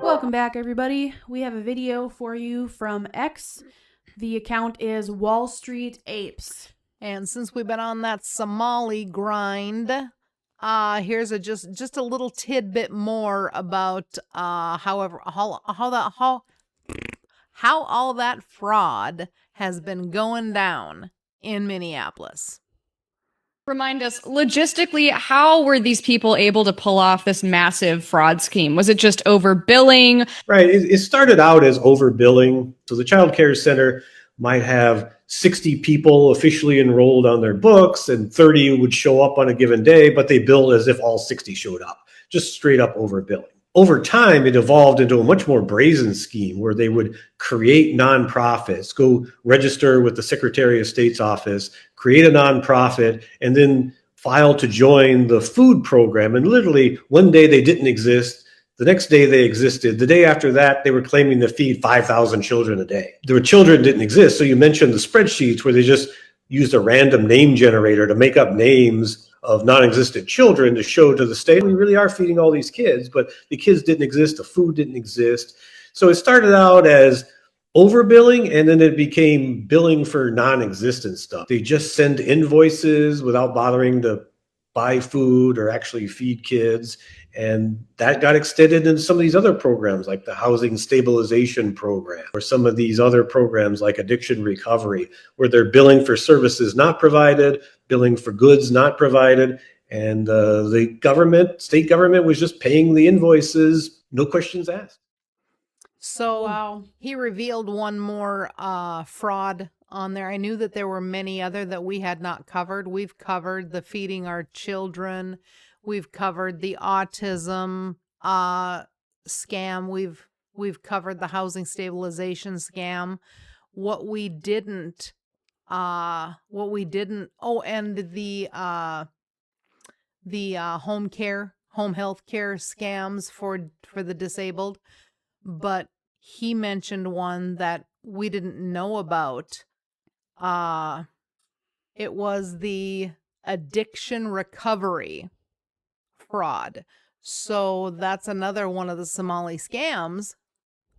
Welcome back, everybody. We have a video for you from X. The account is Wall Street Apes. And since we've been on that Somali grind, here's just a little tidbit more about how all that fraud has been going down in Minneapolis. Remind us, logistically, how were these people able to pull off this massive fraud scheme? Was it just overbilling? Right. It started out as overbilling. So the Child Care Center might have 60 people officially enrolled on their books, and 30 would show up on a given day, but they billed as if all 60 showed up, just straight up overbilling. Over time, it evolved into a much more brazen scheme where they would create nonprofits, go register with the Secretary of State's office, create a nonprofit, and then file to join the food program. And literally, one day they didn't exist. The next day they existed. The day after that, they were claiming to feed 5,000 children a day. Their children didn't exist. So you mentioned the spreadsheets where they just used a random name generator to make up names of non-existent children to show to the state, we really are feeding all these kids, but the kids didn't exist, the food didn't exist. So it started out as overbilling, and then it became billing for non-existent stuff. They just send invoices without bothering to buy food or actually feed kids. And that got extended into some of these other programs like the Housing Stabilization Program or some of these other programs like Addiction Recovery, where they're billing for services not provided, billing for goods not provided. And the government, state government, was just paying the invoices, no questions asked. So Wow. He revealed one more fraud on there. I knew that there were many other that we had not covered. We've covered the feeding our children. We've covered the autism scam. We've covered the housing stabilization scam. What we didn't, and the home health care scams for the disabled. But he mentioned one that we didn't know about. It was the addiction recovery fraud. So that's another one of the Somali scams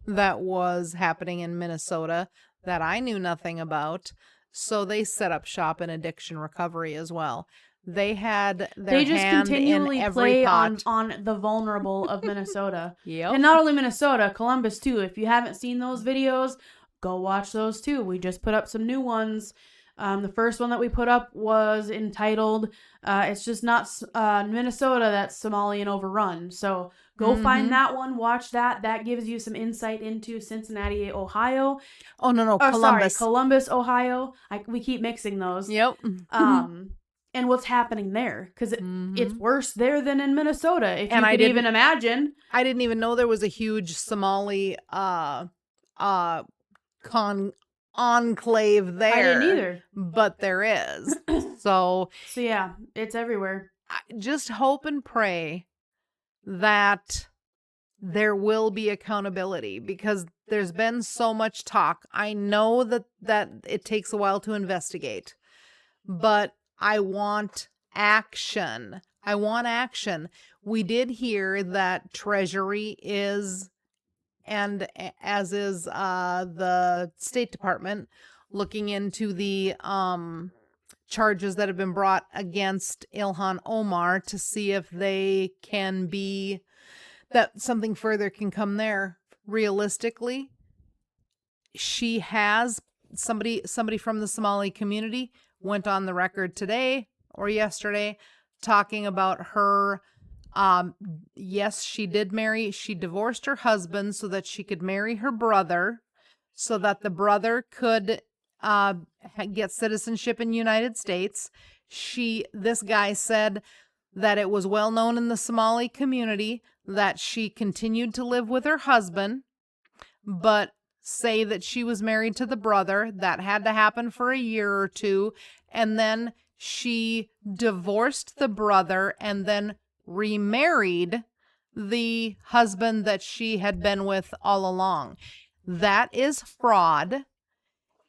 that was happening in Minnesota that I knew nothing about. So they set up shop in addiction recovery as well. They had their They just hand continually in every play pot. on the vulnerable of Minnesota. Yep. And not only Minnesota, Columbus too. If you haven't seen those videos, go watch those too. We just put up some new ones. The first one that we put up was entitled, It's Just Not Minnesota That's Somali and Overrun. So go find that one, watch that. That gives you some insight into Cincinnati, Ohio. Oh, no, Columbus. Sorry, Columbus, Ohio. We keep mixing those. Yep. And what's happening there, because it's worse there than in Minnesota, if you could even imagine. I didn't even know there was a huge Somali enclave there. I didn't either. But there is. So yeah, it's everywhere. I just hope and pray that there will be accountability, because there's been so much talk. I know that it takes a while to investigate, but I want action. I want action. We did hear that Treasury is, and as is the State Department, looking into the charges that have been brought against Ilhan Omar to see if they can be, that something further can come there. Realistically, she has, somebody from the Somali community went on the record today or yesterday talking about her. Yes, she divorced her husband so that she could marry her brother, so that the brother could get citizenship in the United States. This guy said that it was well known in the Somali community that she continued to live with her husband, but say that she was married to the brother. That had to happen for a year or two, and then she divorced the brother and then remarried the husband that she had been with all along. That is fraud,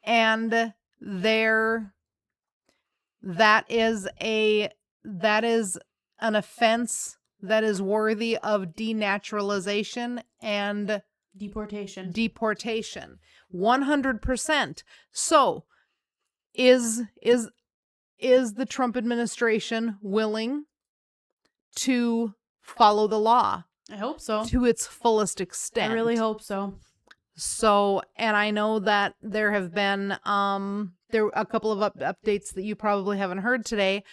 and that is an offense that is worthy of denaturalization and Deportation. 100%. So, is the Trump administration willing to follow the law I hope so. to its fullest extent? I really hope so. So, and I know that there have been there a couple of updates that you probably haven't heard today.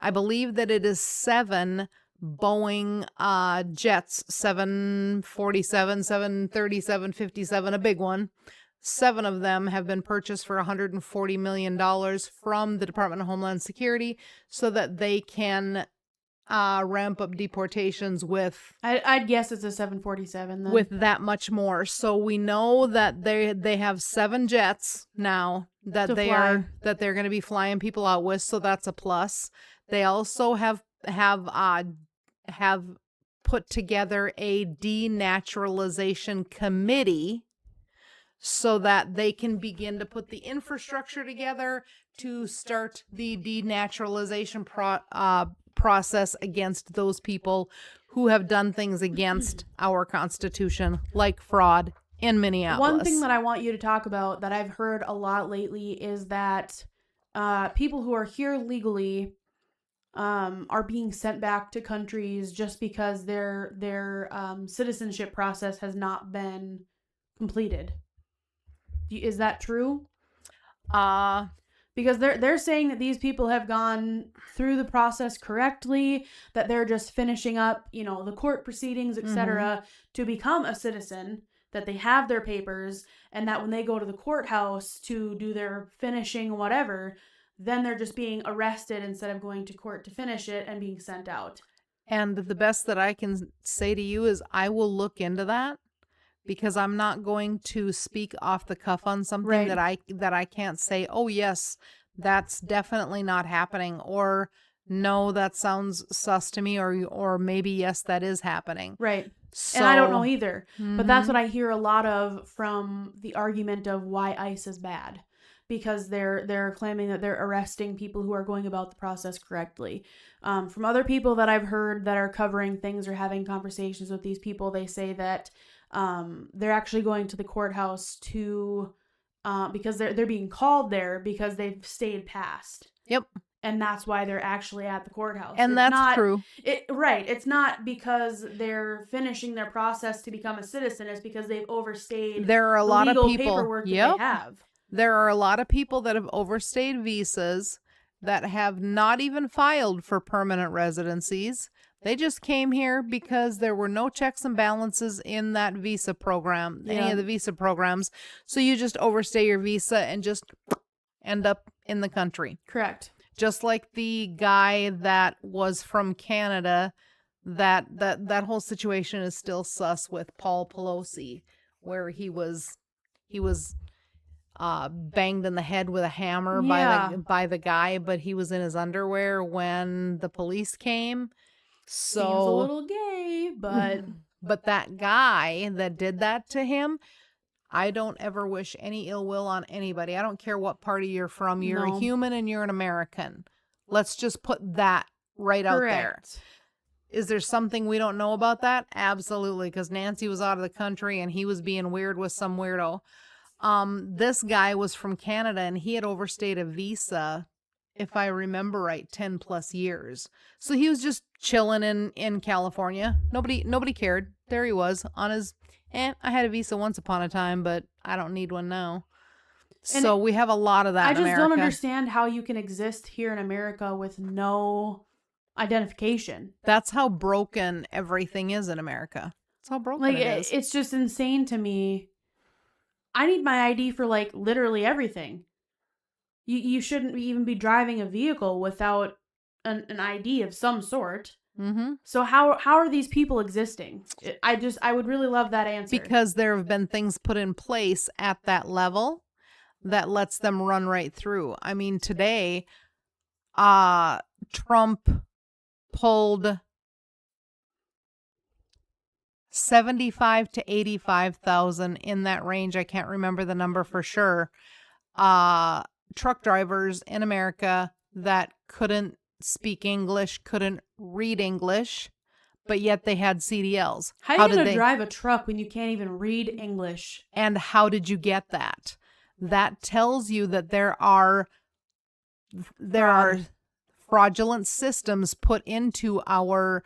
I believe that it is 7 Boeing jets, 747, 737, 57, a big one. 7 of them have been purchased for $140 million from the Department of Homeland Security so that they can ramp up deportations with I'd guess it's a 747 then. with that much more. So we know that they have 7 jets now that To they're fly. going to be flying people out with, so that's a plus. They also have put together a denaturalization committee so that they can begin to put the infrastructure together to start the denaturalization process against those people who have done things against our Constitution, like fraud in Minneapolis. One thing that I want you to talk about that I've heard a lot lately is that people who are here legally are being sent back to countries just because their citizenship process has not been completed. Is that true? Because they're saying that these people have gone through the process correctly, that they're just finishing up, the court proceedings, etc., to become a citizen, that they have their papers, and that when they go to the courthouse to do their finishing whatever, then they're just being arrested instead of going to court to finish it and being sent out. And the best that I can say to you is I will look into that, because I'm not going to speak off the cuff on something Right. that I can't say, oh yes, that's definitely not happening, or no, that sounds sus to me, or maybe yes, that is happening. Right. So, And I don't know either. But that's what I hear a lot of from the argument of why ICE is bad. Because they're claiming that they're arresting people who are going about the process correctly. From other people that I've heard that are covering things or having conversations with these people, they say that they're actually going to the courthouse to because they're being called there because they've stayed past. Yep. And that's why they're actually at the courthouse. And that's true. Right. It's not because they're finishing their process to become a citizen. It's because they've overstayed There are a lot of legal people. paperwork that Yep. they have. There are a lot of people that have overstayed visas that have not even filed for permanent residencies. They just came here because there were no checks and balances in that visa program, any of the visa programs. So you just overstay your visa and just end up in the country. Correct. Just like the guy that was from Canada, that whole situation is still sus with Paul Pelosi, where he was banged in the head with a hammer by the guy, but he was in his underwear when the police came. So Seems a little gay, but that guy that did that to him, I don't ever wish any ill will on anybody. I don't care what party you're from. You're a human and you're an American. Let's just put that right out there. Is there something we don't know about that? Absolutely, because Nancy was out of the country and he was being weird with some weirdo. This guy was from Canada and he had overstayed a visa, if I remember right, 10 plus years. So he was just chilling in California. Nobody cared. There he was on his, I had a visa once upon a time, but I don't need one now. So we have a lot of that in America. I just don't understand how you can exist here in America with no identification. That's how broken everything is in America. That's how broken it is. It's just insane to me. I need my ID for literally everything. You shouldn't even be driving a vehicle without an ID of some sort. Mm-hmm. So how are these people existing? I would really love that answer. Because there have been things put in place at that level that lets them run right through. I mean, today, Trump pulled 75 to 85,000 in that range. I can't remember the number for sure. Truck drivers in America that couldn't speak English, couldn't read English, but yet they had CDLs. How are you going to drive a truck when you can't even read English? And how did you get that? That tells you that there are fraudulent systems put into our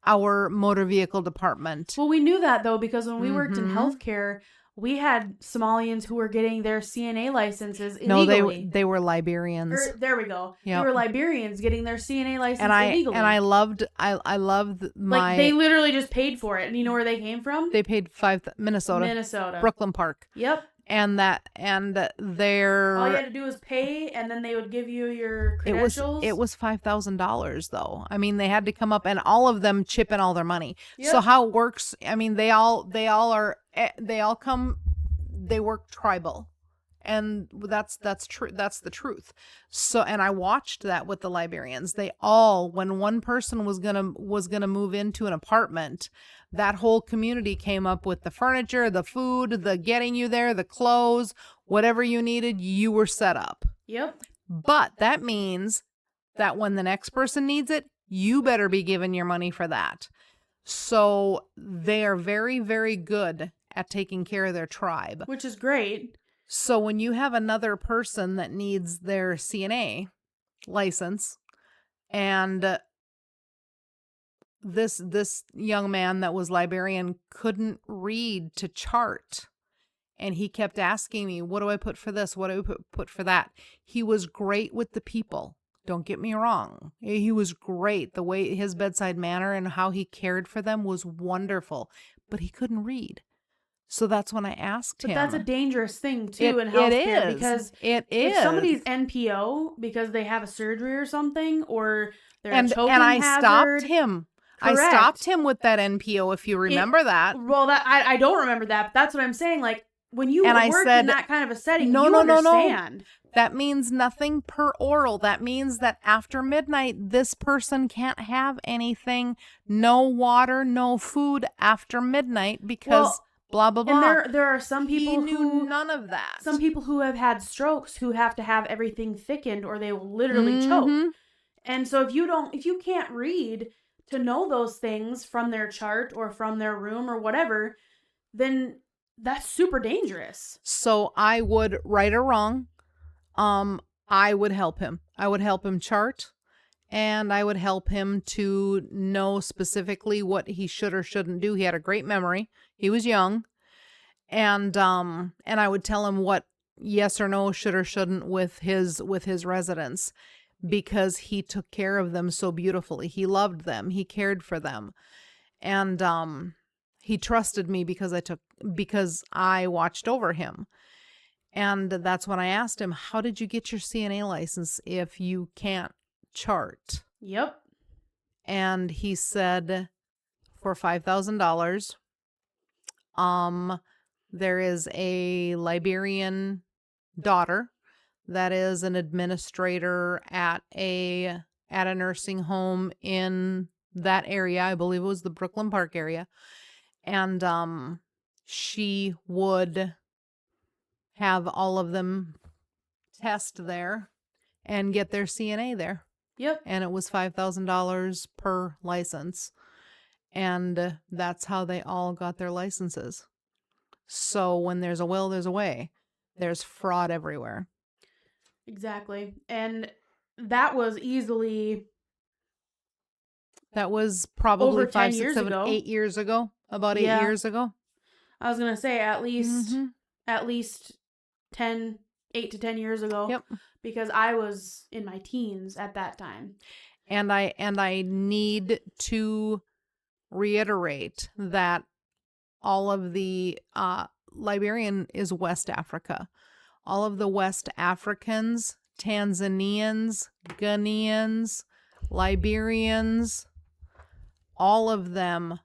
motor vehicle department. Well, we knew that though, because when we worked in healthcare, we had Somalians who were getting their CNA licenses illegally. No, they were Liberians. There we go. Yep. They were Liberians getting their CNA license illegally. And I loved my... Like, they literally just paid for it. And you know where they came from? They paid Minnesota. Brooklyn Park. Yep. And their... All you had to do was pay, and then they would give you your credentials. It was $5,000 though. I mean, they had to come up, and all of them chip in all their money. Yep. So how it works? I mean, they work tribal, and that's true. That's the truth. So, and I watched that with the Liberians. They all, when one person was gonna move into an apartment, that whole community came up with the furniture, the food, the getting you there, the clothes, whatever you needed, you were set up. Yep. But that means that when the next person needs it, you better be giving your money for that. So they are very, very good at taking care of their tribe. Which is great. So when you have another person that needs their CNA license, and this young man that was Liberian couldn't read to chart, and he kept asking me, what do I put for this? What do I put for that? He was great with the people. Don't get me wrong. He was great. The way his bedside manner and how he cared for them was wonderful, but he couldn't read. So that's when I asked him. But that's a dangerous thing too in healthcare, because if somebody's NPO because they have a surgery or something, or they're a choking hazard, stopped him. Correct. I stopped him with that NPO, if you remember that. Well, I don't remember that, but that's what I'm saying. Like, when you work in that kind of a setting, you understand. That means nothing per oral. That means that after midnight, this person can't have anything, no water, no food after midnight, because blah, blah, blah. And there are some people who knew none of that. Some people who have had strokes who have to have everything thickened, or they will literally choke. And so if you can't read to know those things from their chart or from their room or whatever, then that's super dangerous. So I would, right or wrong, I would help him. I would help him chart, and I would help him to know specifically what he should or shouldn't do. He had a great memory. He was young. And I would tell him what yes or no, should or shouldn't with his residents, because he took care of them so beautifully. He loved them. He cared for them. And he trusted me because I watched over him. And that's when I asked him, how did you get your CNA license if you can't chart? Yep. And he said, for $5,000, there is a Liberian daughter that is an administrator at a nursing home in that area. I believe it was the Brooklyn Park area. And she would have all of them test there and get their CNA there. Yep. And it was $5,000 per license. And that's how they all got their licenses. So when there's a will, there's a way. There's fraud everywhere. Exactly. And that was probably over 5, 6, 7, 8 years ago. About 8 years ago. I was going to say at least 8 to 10 years ago. Yep. Because I was in my teens at that time. And I need to reiterate that all of the Liberian is West Africa. All of the West Africans, Tanzanians, Ghanaians, Liberians, all of them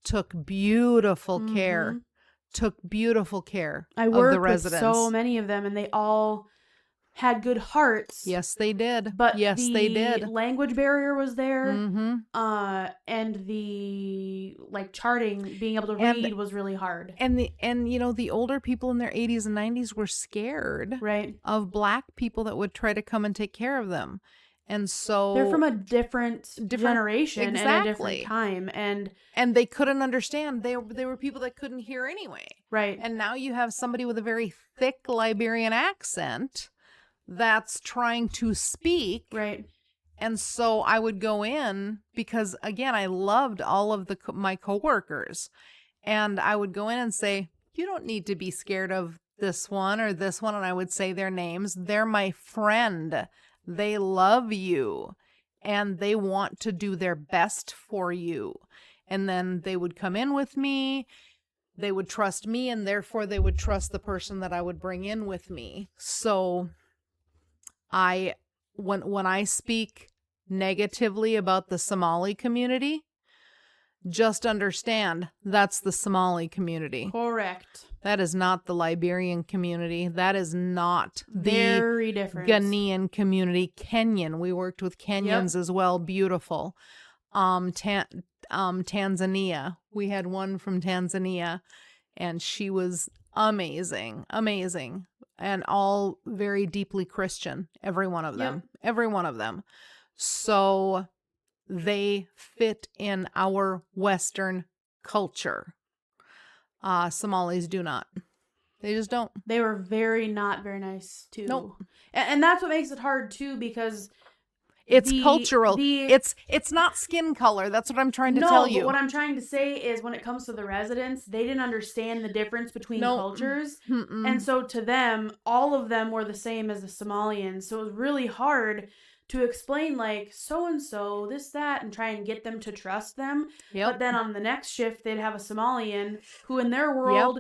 took beautiful care. Took beautiful care of the residents. I worked with so many of them, and they all had good hearts. Yes, they did. But they did. Language barrier was there. And the charting, being able to read was really hard. And the older people in their 80s and 90s were scared, right, of Black people that would try to come and take care of them. And so they're from a different generation and a exactly. different time, and they couldn't understand. They were people that couldn't hear anyway. right. And now you have somebody with a very thick Liberian accent that's trying to speak. Right. And so I would go in because, again, I loved all of my coworkers. And I would go in and say, you don't need to be scared of this one or this one. And I would say their names. They're my friend. They love you. And they want to do their best for you. And then they would come in with me. They would trust me. And therefore, they would trust the person that I would bring in with me. So when I speak negatively about the Somali community, just understand that's the Somali community. Correct. That is not the Liberian community. That is not the Very different. Ghanaian community. Kenyan. We worked with Kenyans as well. Beautiful. Tanzania. We had one from Tanzania, and she was amazing. Amazing. And all very deeply Christian. Every one of them. Yep. Every one of them. So they fit in our Western culture. Somalis do not. They just don't. They were not very nice too. Nope. And that's what makes it hard too, because it's cultural. It's not skin color. That's what I'm trying to tell you. But what I'm trying to say is when it comes to the residents, they didn't understand the difference between cultures. Mm-mm. And so to them, all of them were the same as the Somalians. So it was really hard to explain, like, so-and-so, this, that, and try and get them to trust them. Yep. But then on the next shift, they'd have a Somalian who in their world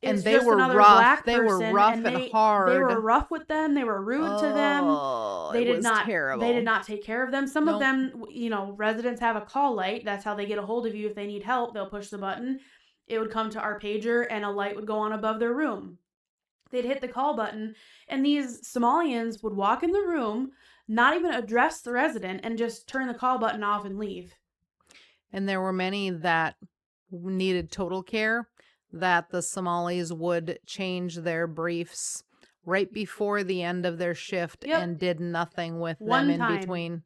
and is they just were another rough. black They were person, rough and and hard. They were rough with them. They were rude to them. They did not. Terrible. They did not take care of them. Some of them, residents have a call light. That's how they get a hold of you if they need help. They'll push the button. It would come to our pager, and a light would go on above their room. They'd hit the call button, and these Somalians would walk in the room, not even address the resident, and just turn the call button off and leave. And there were many that needed total care, that the Somalis would change their briefs right before the end of their shift and did nothing with them in between.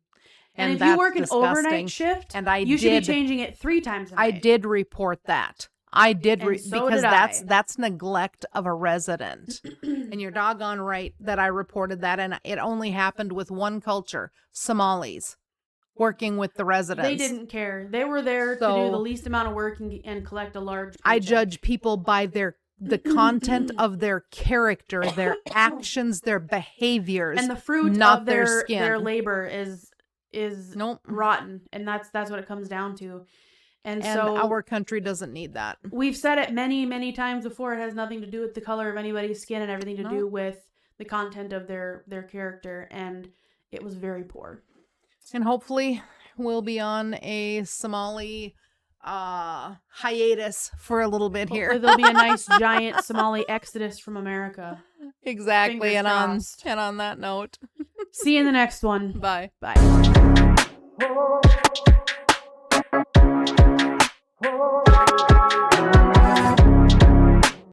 And if you work an overnight shift, and you should be changing it 3 times a night. I did report that. I did because that's neglect of a resident. And you're doggone right that I reported that, and it only happened with one culture, Somalis, working with the residents. They didn't care. They were there to do the least amount of work and collect a large paycheck. I judge people by the content of their character, their actions, their behaviors, and the fruit not of their skin. Their labor is rotten, and that's what it comes down to. And so our country doesn't need that. We've said it many, many times before. It has nothing to do with the color of anybody's skin and everything to do with the content of their character. And it was very poor. And hopefully we'll be on a Somali hiatus for a little bit here. Hopefully there'll be a nice giant Somali exodus from America. Exactly. Fingers And crossed. on that note. See you in the next one. Bye. Bye. Oh,